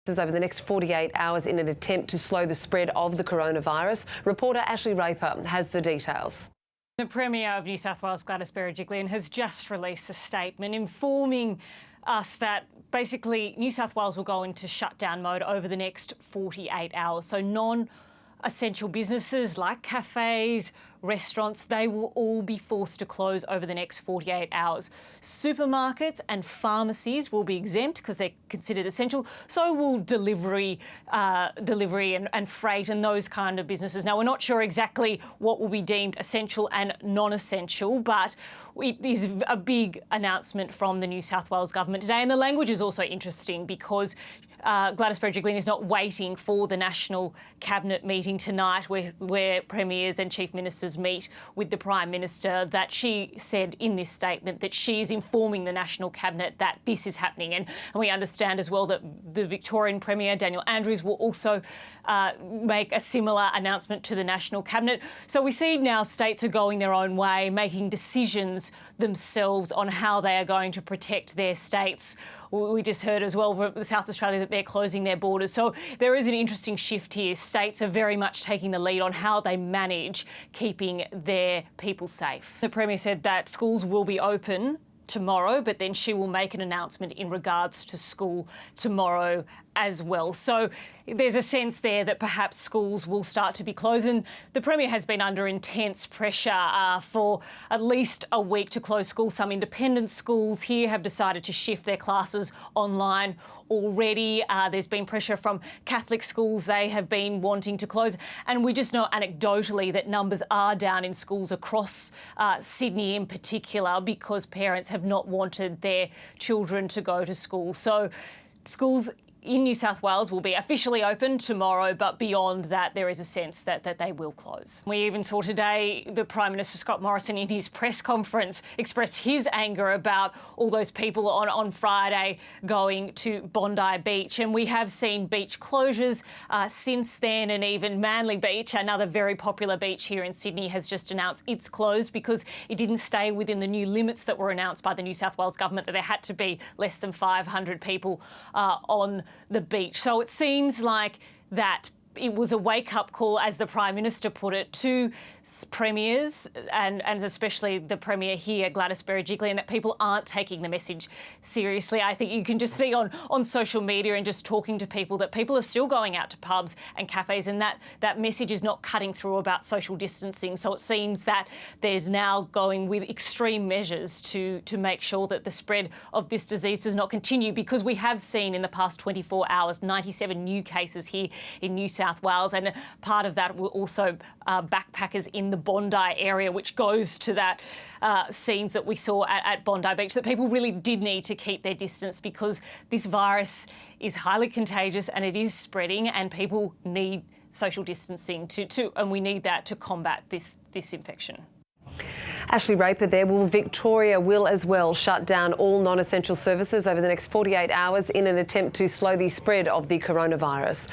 over the next 48 hours in an attempt to slow the spread of the coronavirus. Reporter Ashley Raper has the details. The Premier of New South Wales, Gladys Berejiklian, has just released a statement informing us that basically New South Wales will go into shutdown mode over the next 48 hours. So non-essential businesses like cafes, restaurants, they will all be forced to close over the next 48 hours. Supermarkets and pharmacies will be exempt because they're considered essential. So will delivery and freight and those kind of businesses. Now, we're not sure exactly what will be deemed essential and non-essential, but it is a big announcement from the New South Wales government today. And the language is also interesting because Gladys Berejiklian is not waiting for the National Cabinet meeting tonight where premiers and chief ministers meet with the Prime Minister. That she said in this statement that she is informing the National Cabinet that this is happening. And we understand as well that the Victorian Premier, Daniel Andrews, will also make a similar announcement to the National Cabinet. So we see now states are going their own way, making decisions themselves on how they are going to protect their states. We just heard as well from South Australia that they're closing their borders. So there is an interesting shift here. States are very much taking the lead on how they manage keeping their people safe. The Premier said that schools will be open tomorrow, but then she will make an announcement in regards to school tomorrow as well. So there's a sense there that perhaps schools will start to be closed. And the Premier has been under intense pressure for at least a week to close schools. Some independent schools here have decided to shift their classes online already. There's been pressure from Catholic schools. They have been wanting to close. And we just know anecdotally that numbers are down in schools across Sydney in particular because parents have not wanted their children to go to school. So schools in New South Wales will be officially open tomorrow, but beyond that, there is a sense that they will close. We even saw today the Prime Minister, Scott Morrison, in his press conference expressed his anger about all those people on Friday going to Bondi Beach. And we have seen beach closures since then, and even Manly Beach, another very popular beach here in Sydney, has just announced it's closed because it didn't stay within the new limits that were announced by the New South Wales government, that there had to be less than 500 people on the beach. So it seems like that it was a wake-up call, as the Prime Minister put it, to premiers and especially the Premier here, Gladys Berejiklian, that people aren't taking the message seriously. I think you can just see on social media and just talking to people that people are still going out to pubs and cafes, and that message is not cutting through about social distancing. So it seems that there's now going with extreme measures to make sure that the spread of this disease does not continue, because we have seen in the past 24 hours 97 new cases here in New South Wales, and part of that were also backpackers in the Bondi area, which goes to that scenes that we saw at Bondi Beach, that people really did need to keep their distance because this virus is highly contagious and it is spreading, and people need social distancing and we need that to combat this infection. Ashley Raper there. Well, Victoria will as well shut down all non-essential services over the next 48 hours in an attempt to slow the spread of the coronavirus.